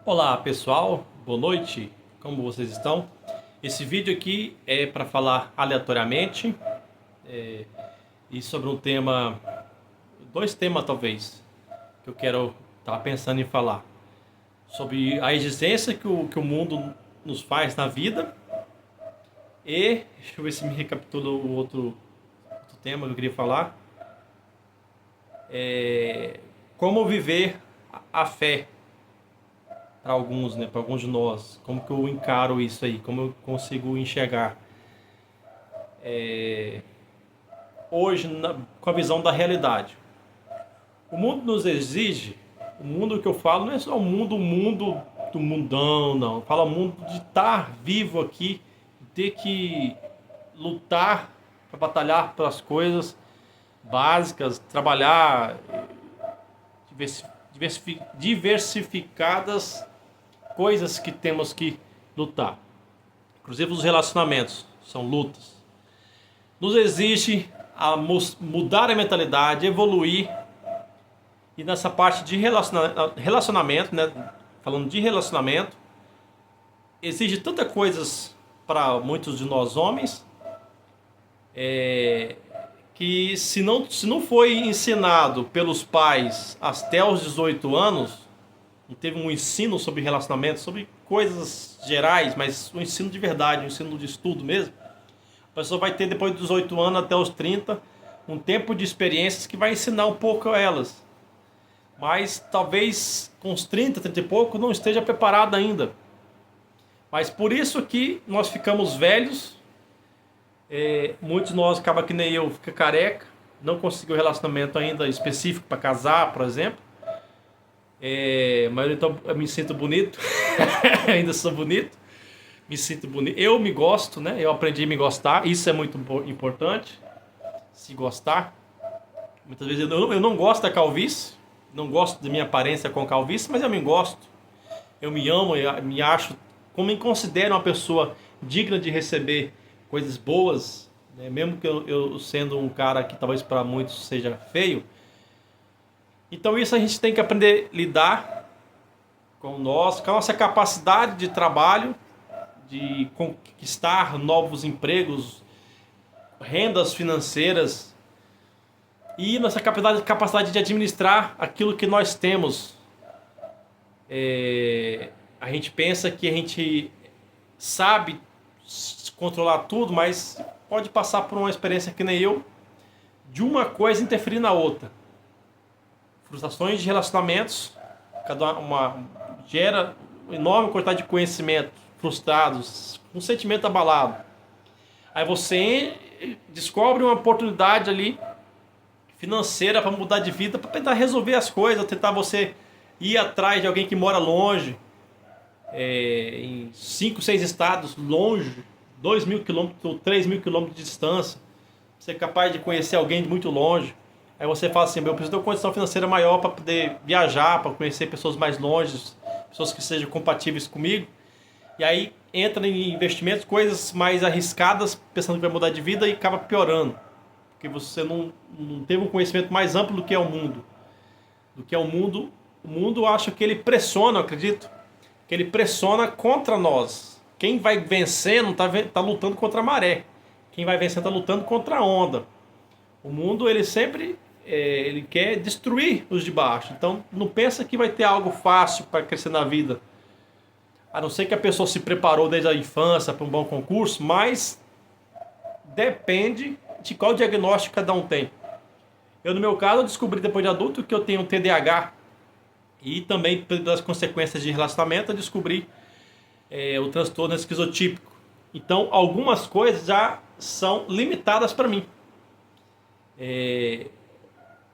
Olá pessoal, boa noite, como vocês estão? Esse vídeo aqui é para falar aleatoriamente e sobre um tema, dois temas talvez, que eu estava pensando em falar. Sobre a exigência que o mundo nos faz na vida e, deixa eu ver se me recapitula o outro tema que eu queria falar, como viver a fé para alguns, né, para alguns de nós, como que eu encaro isso aí, como eu consigo enxergar hoje com a visão da realidade. O mundo nos exige, o mundo que eu falo não é só o mundo do mundão, não. Fala o mundo de estar vivo aqui, de ter que lutar para batalhar pelas coisas básicas, trabalhar diversificadas coisas que temos que lutar. Inclusive os relacionamentos são lutas. Nos exige a mudar a mentalidade, evoluir. E nessa parte de relacionamento, né? Falando de relacionamento, exige tantas coisas para muitos de nós homens, que se não foi ensinado pelos pais até os 18 anos, não teve um ensino sobre relacionamento, sobre coisas gerais, mas um ensino de verdade, um ensino de estudo mesmo, a pessoa vai ter depois dos 18 anos até os 30 um tempo de experiências que vai ensinar um pouco a elas. Mas talvez com os 30 e pouco não esteja preparado ainda. Mas por isso que nós ficamos velhos, muitos de nós acaba que nem eu, fica careca, não conseguiu relacionamento ainda específico para casar, por exemplo. Mas então eu me sinto bonito, ainda sou bonito, me sinto bonito, eu me gosto, né? Eu aprendi a me gostar, isso é muito importante, se gostar. Muitas vezes eu não gosto da calvície, não gosto da minha aparência com calvície, mas eu me gosto. Eu me amo, eu me acho, como me considero uma pessoa digna de receber coisas boas, né? Mesmo que eu sendo um cara que talvez para muitos seja feio. Então isso a gente tem que aprender a lidar com a nossa capacidade de trabalho, de conquistar novos empregos, rendas financeiras, e nossa capacidade de administrar aquilo que nós temos. A gente pensa que a gente sabe controlar tudo, mas pode passar por uma experiência que nem eu, de uma coisa interferir na outra. Frustrações de relacionamentos, cada uma gera uma enorme quantidade de conhecimento, frustrados, um sentimento abalado. Aí você descobre uma oportunidade ali financeira para mudar de vida, para tentar resolver as coisas, tentar você ir atrás de alguém que mora longe, em 5, 6 estados, longe, 2.000 quilômetros ou 3.000 quilômetros de distância. Você é capaz de conhecer alguém de muito longe. Aí você fala assim, eu preciso de uma condição financeira maior para poder viajar, para conhecer pessoas mais longe, pessoas que sejam compatíveis comigo. E aí entra em investimentos, coisas mais arriscadas, pensando que vai mudar de vida, e acaba piorando. Porque você não teve um conhecimento mais amplo do que é o mundo. Do que é o mundo. O mundo, eu acho que ele pressiona, eu acredito, que ele pressiona contra nós. Quem vai vencer não está lutando contra a maré. Quem vai vencer está lutando contra a onda. O mundo, ele sempre ele quer destruir os de baixo. Então não pensa que vai ter algo fácil para crescer na vida. A não ser que a pessoa se preparou desde a infância para um bom concurso, mas depende de qual diagnóstico cada um tem. Eu, no meu caso, eu descobri depois de adulto que eu tenho TDAH, e também pelas consequências de relacionamento eu descobri o transtorno esquizotípico. Então algumas coisas já são limitadas para mim.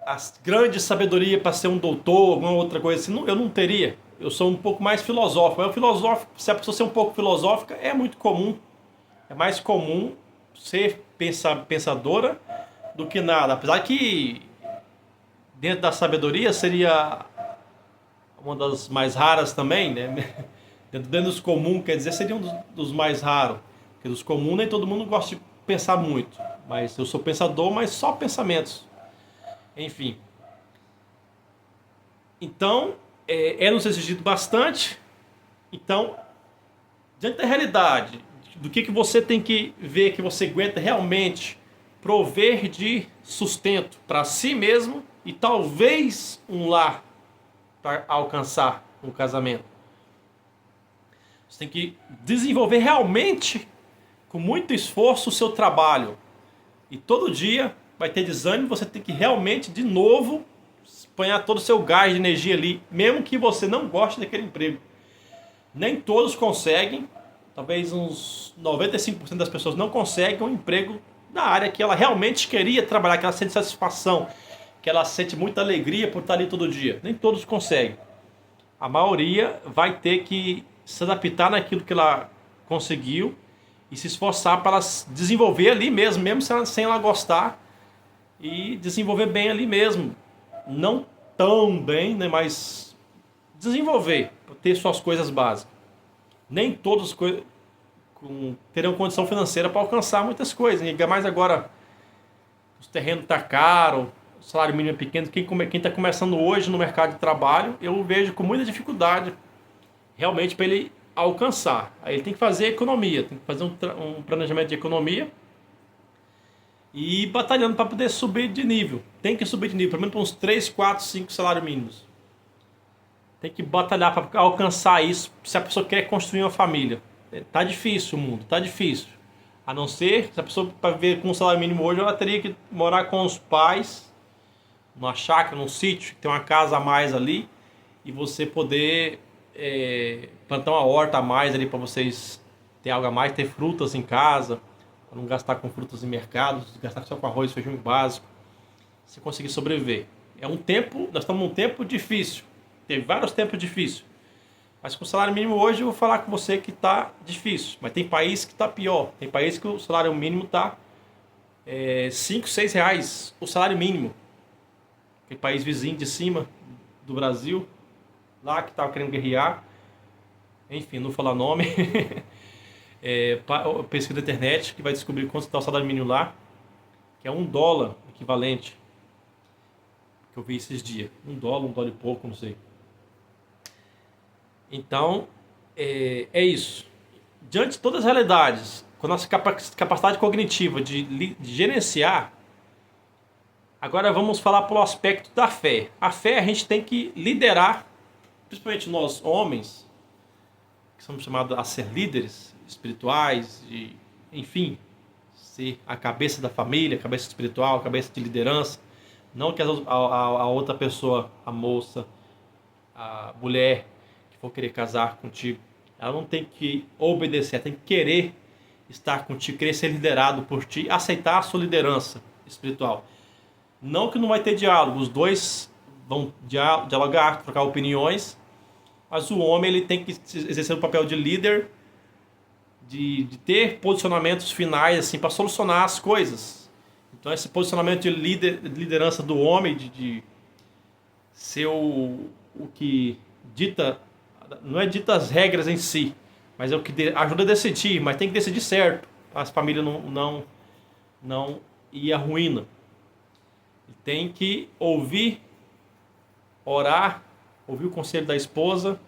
A grande sabedoria para ser um doutor, alguma outra coisa assim, eu não teria. Eu sou um pouco mais filosófico. Mas o filosófico, se a pessoa ser um pouco filosófica, é muito comum. É mais comum ser pensadora do que nada. Apesar que dentro da sabedoria seria uma das mais raras também, né? Dentro dos comuns, quer dizer, seria um dos mais raros. Porque dos comuns nem todo mundo gosta de pensar muito. Mas eu sou pensador, mas só pensamentos. Enfim. Então, é nos exigido bastante Então, diante da realidade, do que você tem que ver que você aguenta realmente prover de sustento para si mesmo e talvez um lar para alcançar um casamento. Você tem que desenvolver realmente, com muito esforço, o seu trabalho. E todo dia vai ter desânimo, você tem que realmente, de novo, apanhar todo o seu gás de energia ali, mesmo que você não goste daquele emprego. Nem todos conseguem, talvez uns 95% das pessoas não conseguem um emprego na área que ela realmente queria trabalhar, que ela sente satisfação, que ela sente muita alegria por estar ali todo dia. Nem todos conseguem. A maioria vai ter que se adaptar naquilo que ela conseguiu e se esforçar para ela desenvolver ali mesmo, mesmo sem ela gostar, e desenvolver bem ali mesmo. Não tão bem, né, mas desenvolver, ter suas coisas básicas. Nem todos terão condição financeira para alcançar muitas coisas. Ainda mais agora, os terrenos estão caros, o salário mínimo é pequeno. Quem está começando hoje no mercado de trabalho, eu vejo com muita dificuldade realmente para ele alcançar. Aí ele tem que fazer economia, tem que fazer um planejamento de economia e ir batalhando para poder subir de nível. Tem que subir de nível, pelo menos para uns 3, 4, 5 salários mínimos. Tem que batalhar para alcançar isso se a pessoa quer construir uma família. Tá difícil o mundo, tá difícil. A não ser, se a pessoa para viver com um salário mínimo hoje, ela teria que morar com os pais, numa chácara, num sítio, ter uma casa a mais ali, e você poder plantar uma horta a mais ali para vocês ter algo a mais, ter frutas em casa, para não gastar com frutas em mercados, gastar só com arroz, feijão básico, se conseguir sobreviver. Nós estamos num tempo difícil, teve vários tempos difíceis, mas com o salário mínimo hoje eu vou falar com você que está difícil, mas tem país que está pior, tem país que o salário mínimo está 5, 6 reais o salário mínimo. Tem país vizinho de cima do Brasil, lá que estava querendo guerrear, enfim, não vou falar nome, pesquisa na internet que vai descobrir quanto está o salário mínimo lá, que é $1 equivalente, que eu vi esses dias, $1 e pouco, não sei. Então, é isso. Diante de todas as realidades, com a nossa capacidade cognitiva de gerenciar, agora vamos falar pelo aspecto da fé. A fé a gente tem que liderar, principalmente nós homens, que somos chamados a ser líderes espirituais, enfim, ser a cabeça da família, a cabeça espiritual, a cabeça de liderança. Não que a outra pessoa, a moça, a mulher que for querer casar contigo, ela não tem que obedecer, ela tem que querer estar contigo, querer ser liderado por ti, aceitar a sua liderança espiritual. Não que não vai ter diálogo, os dois vão dialogar, trocar opiniões, mas o homem ele tem que exercer o papel de líder, de ter posicionamentos finais assim, para solucionar as coisas. Então esse posicionamento de liderança do homem, de ser o que dita, não é dita as regras em si, mas é o que ajuda a decidir, mas tem que decidir certo, as famílias não ir à ruína. Tem que ouvir, orar, ouvir o conselho da esposa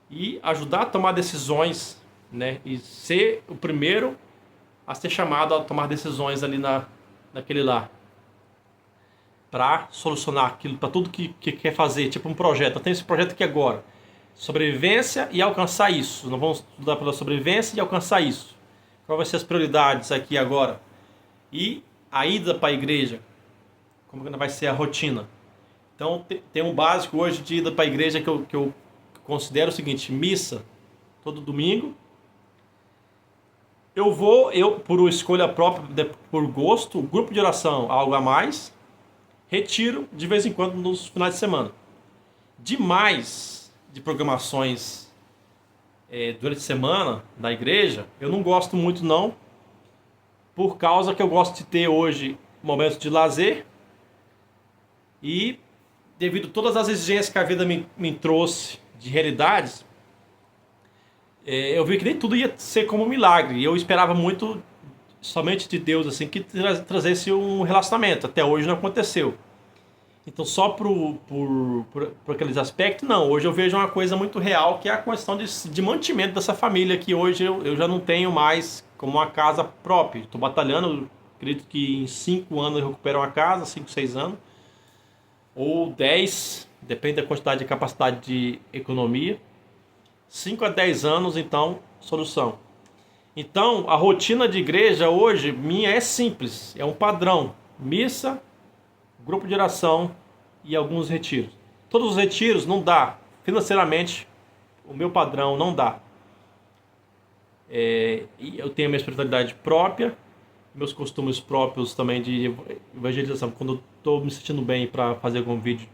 e ajudar a tomar decisões, né? E ser o primeiro a ser chamado a tomar decisões ali naquele lar, para solucionar aquilo, para tudo que quer fazer, tipo um projeto. Eu tenho esse projeto aqui agora, sobrevivência e alcançar isso. Nós vamos estudar pela sobrevivência e alcançar isso. Quais vão ser as prioridades aqui agora? E a ida para a igreja, como vai ser a rotina. Então tem um básico hoje de ida para a igreja que eu considero o seguinte: missa todo domingo. Eu por escolha própria, por gosto, grupo de oração, algo a mais. Retiro de vez em quando nos finais de semana. Demais de programações durante a semana na igreja, eu não gosto muito não, por causa que eu gosto de ter hoje momentos de lazer. E devido a todas as exigências que a vida me trouxe de realidades, eu vi que nem tudo ia ser como um milagre. E eu esperava muito somente de Deus assim, que trazesse um relacionamento. Até hoje não aconteceu. Então, só por aqueles aspectos, não. Hoje eu vejo uma coisa muito real, que é a questão de mantimento dessa família, que hoje eu já não tenho mais como uma casa própria. Estou batalhando, acredito que em 5 anos eu recupero uma casa, 5, 6 anos, ou 10, depende da quantidade de capacidade de economia. 5 a 10 anos, então, solução. Então, a rotina de igreja hoje minha é simples, é um padrão: missa, grupo de oração e alguns retiros. Todos os retiros não dá, financeiramente, o meu padrão não dá. E eu tenho a minha espiritualidade própria, meus costumes próprios também de evangelização. Quando eu estou me sentindo bem para fazer algum vídeo,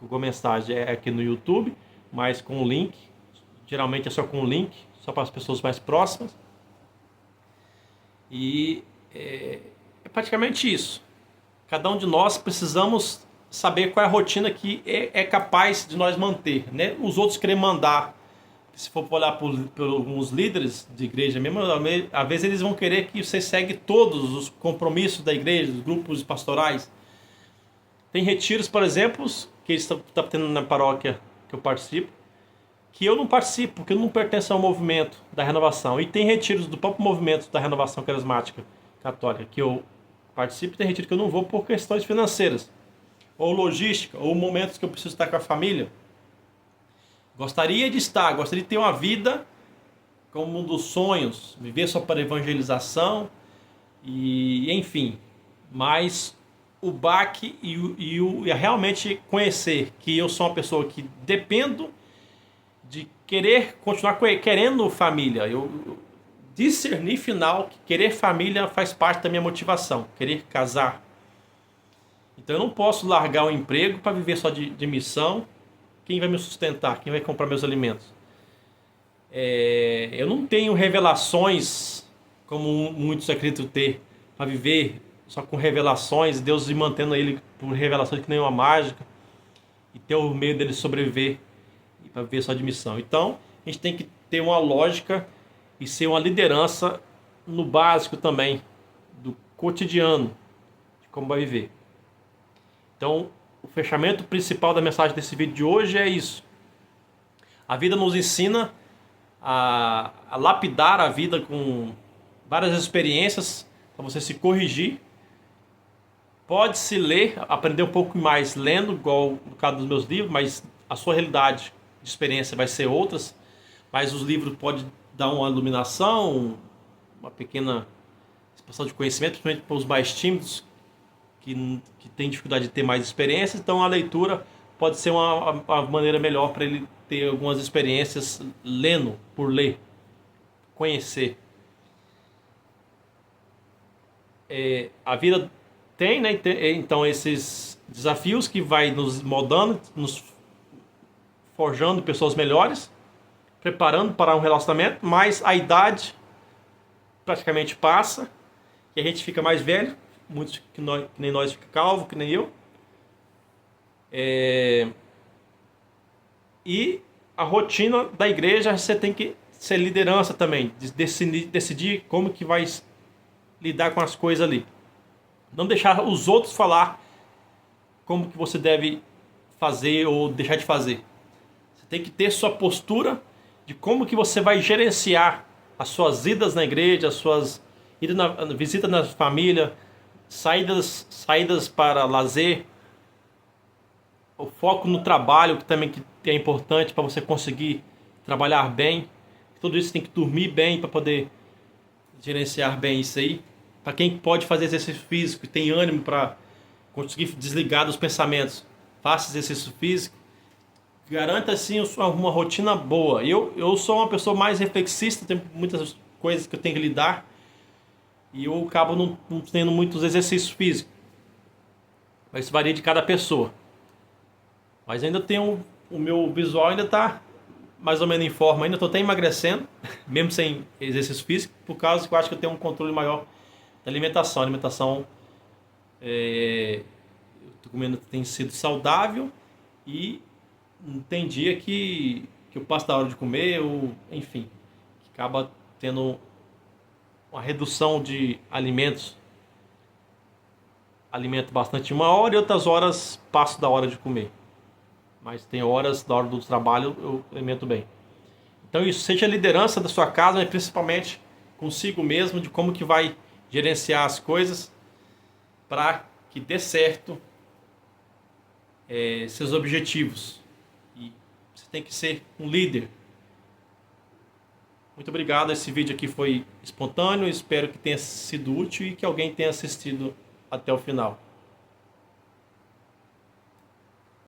alguma mensagem, é aqui no YouTube, mas com o link. Geralmente é só com o link, só para as pessoas mais próximas. E é praticamente isso. Cada um de nós precisamos saber qual é a rotina que é capaz de nós manter, né? Os outros querem mandar. Se for olhar por alguns líderes de igreja mesmo, às vezes eles vão querer que você segue todos os compromissos da igreja, os grupos pastorais. Tem retiros, por exemplo, que eles estão tendo na paróquia que eu participo, que eu não participo, porque eu não pertenço ao movimento da renovação. E tem retiros do próprio movimento da renovação carismática católica que eu participo, e tem retiro que eu não vou por questões financeiras, ou logística, ou momentos que eu preciso estar com a família. Gostaria de ter uma vida como um dos sonhos, viver só para evangelização, e enfim. Mas o baque e realmente conhecer que eu sou uma pessoa que dependo de querer continuar querendo família. Eu discerni final que querer família faz parte da minha motivação, querer casar. Então eu não posso largar o emprego para viver só de missão. Quem vai me sustentar? Quem vai comprar meus alimentos? Eu não tenho revelações, como muitos acreditam ter, para viver só com revelações, Deus me mantendo ele por revelações que nem uma mágica, e ter o meio dele sobreviver para viver só de missão. Então a gente tem que ter uma lógica e ser uma liderança no básico também, do cotidiano, de como vai viver. Então, o fechamento principal da mensagem desse vídeo de hoje é isso. A vida nos ensina a lapidar a vida com várias experiências para você se corrigir. Pode-se ler, aprender um pouco mais lendo, igual no caso dos meus livros, mas a sua realidade de experiência vai ser outras. Mas os livros podem dar uma iluminação, uma pequena expansão de conhecimento, principalmente para os mais tímidos, que tem dificuldade de ter mais experiências. Então a leitura pode ser uma maneira melhor para ele ter algumas experiências lendo, por ler, conhecer. A vida tem, né? Então esses desafios que vai nos moldando, nos forjando pessoas melhores, preparando para um relacionamento, mas a idade praticamente passa e a gente fica mais velho. Muitos que nem nós fica calvo, que nem eu. E a rotina da igreja, você tem que ser liderança também, decidir como que vai lidar com as coisas ali. Não deixar os outros falar como que você deve fazer ou deixar de fazer. Você tem que ter sua postura de como que você vai gerenciar as suas idas na igreja, as suas visitas na família, saídas para lazer, o foco no trabalho, que também é importante para você conseguir trabalhar bem. Tudo isso tem que dormir bem para poder gerenciar bem isso aí. Para quem pode fazer exercício físico e tem ânimo para conseguir desligar dos pensamentos, faça exercício físico. Garanta assim uma rotina boa. Eu sou uma pessoa mais reflexista, tem muitas coisas que eu tenho que lidar. E eu acabo não tendo muitos exercícios físicos. Mas isso varia de cada pessoa. Mas ainda tenho... O meu visual ainda está mais ou menos em forma. Ainda estou até emagrecendo, mesmo sem exercício físico, por causa que eu acho que eu tenho um controle maior da alimentação. A alimentação... eu estou comendo, tem sido saudável. E tem dia que eu passo da hora de comer, ou enfim, que acaba tendo uma redução de alimentos. alimento bastante 1 hora e outras horas passo da hora de comer. Mas tem horas da hora do trabalho eu alimento bem. Então isso, seja a liderança da sua casa, mas principalmente consigo mesmo, de como que vai gerenciar as coisas para que dê certo seus objetivos. E você tem que ser um líder. Muito obrigado, esse vídeo aqui foi espontâneo, espero que tenha sido útil e que alguém tenha assistido até o final.